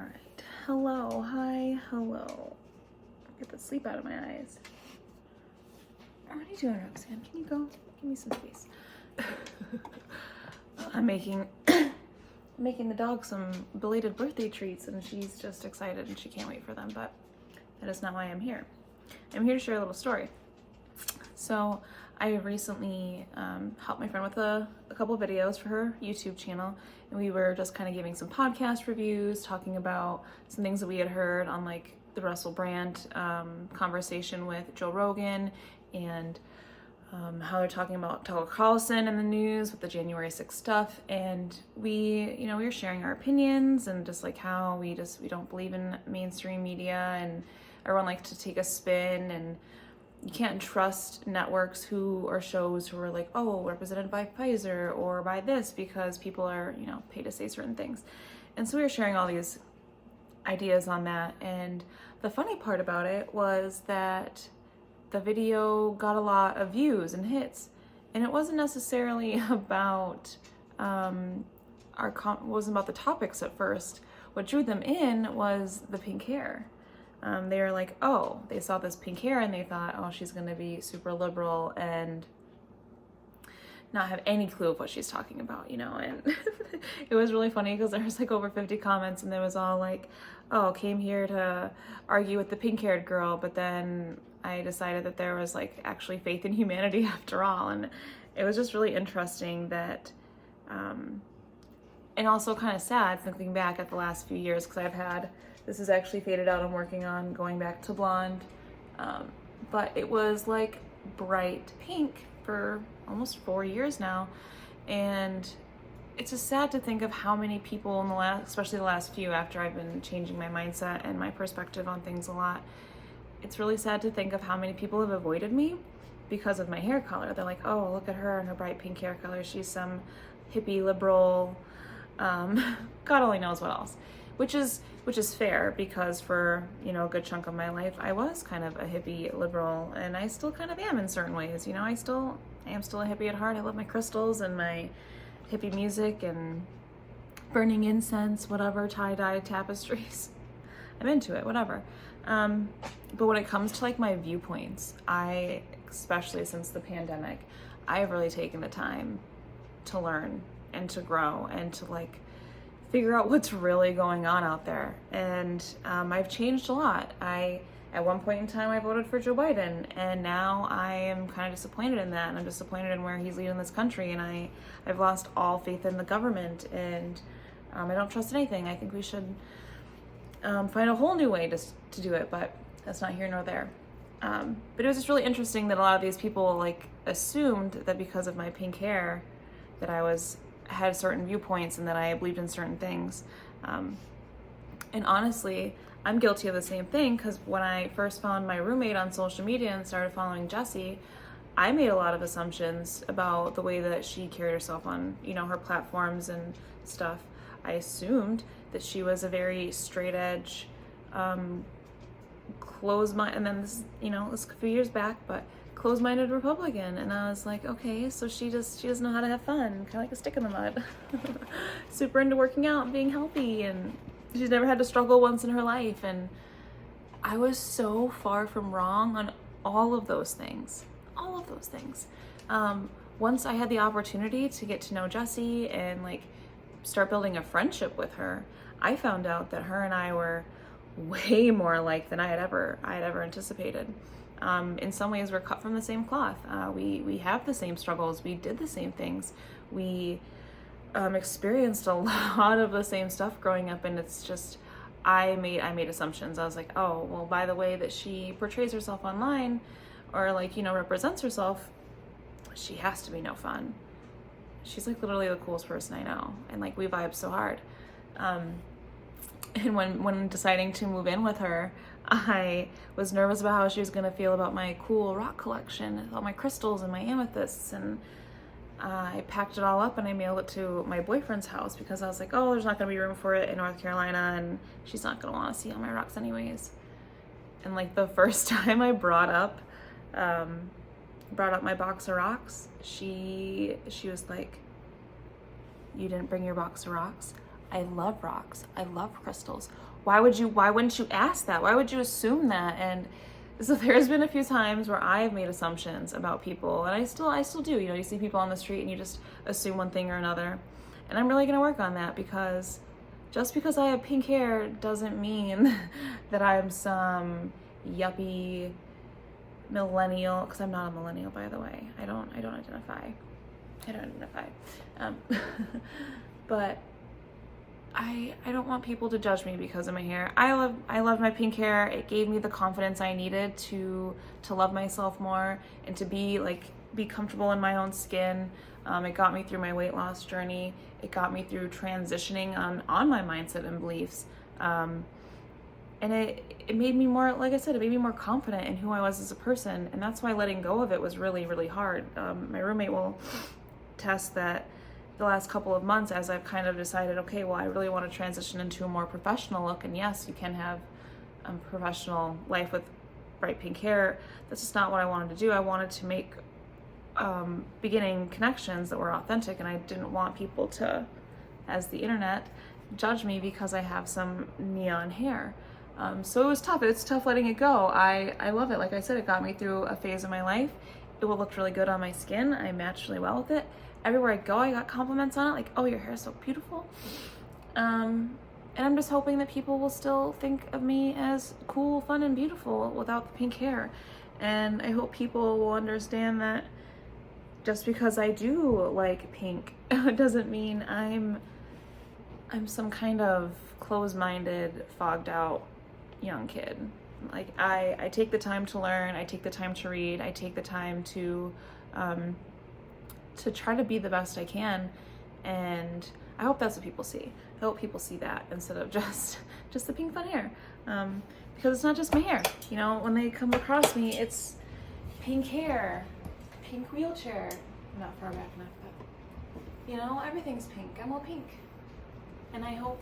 All right. Hello. Hi. Hello. Get the sleep out of my eyes. What are you doing, Roxanne? Can you go? Give me some space. I'm making the dog some belated birthday treats, and she's just excited and she can't wait for them. But that is not why I'm here. I'm here to share a little story. So I recently helped my friend with a couple of videos for her YouTube channel, and we were just kind of giving some podcast reviews, talking about some things that we had heard on like the Russell Brand conversation with Joe Rogan, and how they're talking about Tucker Carlson in the news with the January 6th stuff. And we were sharing our opinions and just like how we don't believe in mainstream media, and everyone likes to take a spin, and you can't trust networks or shows who are like, oh, represented by Pfizer or by this, because people are, paid to say certain things. And so we were sharing all these ideas on that. And the funny part about it was that the video got a lot of views and hits. And it wasn't necessarily about, wasn't about the topics at first. What drew them in was the pink hair. They were like, oh, they saw this pink hair and they thought, oh, she's gonna be super liberal and not have any clue of what she's talking about, and it was really funny because there was like over 50 comments, and there was all like, oh, came here to argue with the pink-haired girl, but then I decided that there was like actually faith in humanity after all. And it was just really interesting that, and also kind of sad thinking back at the last few years, because this is actually faded out. I'm working on going back to blonde, but it was like bright pink for almost 4 years now. And it's just sad to think of how many people especially the last few, after I've been changing my mindset and my perspective on things a lot, it's really sad to think of how many people have avoided me because of my hair color. They're like, oh, look at her and her bright pink hair color. She's some hippie liberal, God only knows what else. Which is fair, because for, a good chunk of my life, I was kind of a hippie liberal, and I still kind of am in certain ways. I am still a hippie at heart. I love my crystals and my hippie music and burning incense, whatever, tie-dye tapestries. I'm into it, whatever. But when it comes to like my viewpoints, especially since the pandemic, I've really taken the time to learn and to grow and to like figure out what's really going on out there. And I've changed a lot. At one point in time, I voted for Joe Biden, and now I am kind of disappointed in that, and I'm disappointed in where he's leading this country, and I've lost all faith in the government, and I don't trust anything. I think we should find a whole new way to do it, but that's not here nor there. But it was just really interesting that a lot of these people like assumed that because of my pink hair that I had certain viewpoints and that I believed in certain things. And honestly, I'm guilty of the same thing, because when I first found my roommate on social media and started following Jessie, I made a lot of assumptions about the way that she carried herself on, her platforms and stuff. I assumed that she was a very straight edge, closed-minded, and then this, this a few years back, but closed-minded Republican. And I was like, okay, so she doesn't know how to have fun, kind of like a stick in the mud. Super into working out and being healthy, and she's never had to struggle once in her life. And I was so far from wrong on all of those things. Once I had the opportunity to get to know Jessie and like start building a friendship with her, I found out that her and I were way more alike than I had ever anticipated. In some ways, we're cut from the same cloth. We have the same struggles. We did the same things. We experienced a lot of the same stuff growing up, and it's just I made assumptions. I was like, oh, well, by the way that she portrays herself online, or like represents herself, she has to be no fun. She's like literally the coolest person I know, and like we vibe so hard. And when deciding to move in with her, I was nervous about how she was gonna feel about my cool rock collection, all my crystals and my amethysts, and I packed it all up and I mailed it to my boyfriend's house, because I was like, oh, there's not gonna be room for it in North Carolina, and she's not gonna want to see all my rocks anyways. And like the first time I brought up my box of rocks, she was like, you didn't bring your box of rocks? I love rocks. I love crystals. Why wouldn't you ask that? Why would you assume that? And so there's been a few times where I have made assumptions about people, and I still do. You know, you see people on the street and you just assume one thing or another. And I'm really gonna work on that, because just because I have pink hair doesn't mean that I'm some yuppie millennial, because I'm not a millennial, by the way. I don't identify. But I don't want people to judge me because of my hair. I love my pink hair. It gave me the confidence I needed to love myself more and to be comfortable in my own skin. It got me through my weight loss journey. It got me through transitioning on my mindset and beliefs. And it made me more, like I said, it made me more confident in who I was as a person. And that's why letting go of it was really, really hard. My roommate will attest that the last couple of months, as I've kind of decided, okay, well, I really want to transition into a more professional look. And yes, you can have a professional life with bright pink hair. That's just not what I wanted to do. I wanted to make beginning connections that were authentic, and I didn't want people to, as the internet, judge me because I have some neon hair. So it was tough. It's tough letting it go. I love it. Like I said, it got me through a phase of my life. It will look really good on my skin. I matched really well with it. Everywhere I go, I got compliments on it, like, oh, your hair is so beautiful. And I'm just hoping that people will still think of me as cool, fun, and beautiful without the pink hair. And I hope people will understand that just because I do like pink doesn't mean I'm some kind of closed-minded, fogged out young kid. Like, I take the time to learn, I take the time to read, I take the time to try to be the best I can, and I hope that's what people see. I hope people see that instead of just the pink fun hair, because it's not just my hair. You know, when they come across me, it's pink hair, pink wheelchair. I'm not far back enough, but you know, everything's pink. I'm all pink, and I hope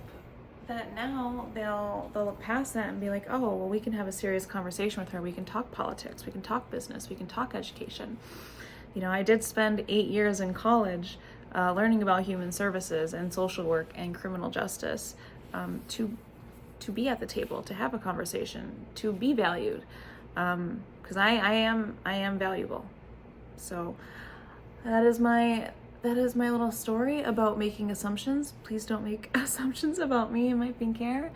that now they'll look past that and be like, oh, well, we can have a serious conversation with her. We can talk politics. We can talk business. We can talk education. You know, I did spend 8 years in college learning about human services and social work and criminal justice, to be at the table, to have a conversation, to be valued, because I am valuable. So that is my little story about making assumptions. Please don't make assumptions about me and my pink hair.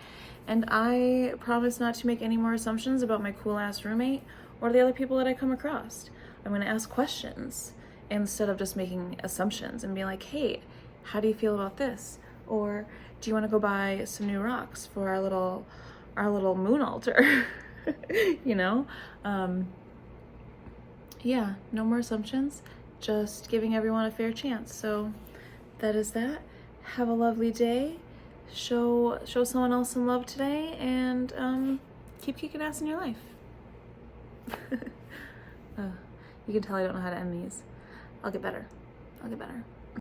And I promise not to make any more assumptions about my cool ass roommate or the other people that I come across. I'm going to ask questions instead of just making assumptions and be like, hey, how do you feel about this? Or do you want to go buy some new rocks for our little moon altar? You know? Yeah, no more assumptions. Just giving everyone a fair chance. So that is that. Have a lovely day. Show someone else some love today, and keep kicking ass in your life. You can tell I don't know how to end these. I'll get better.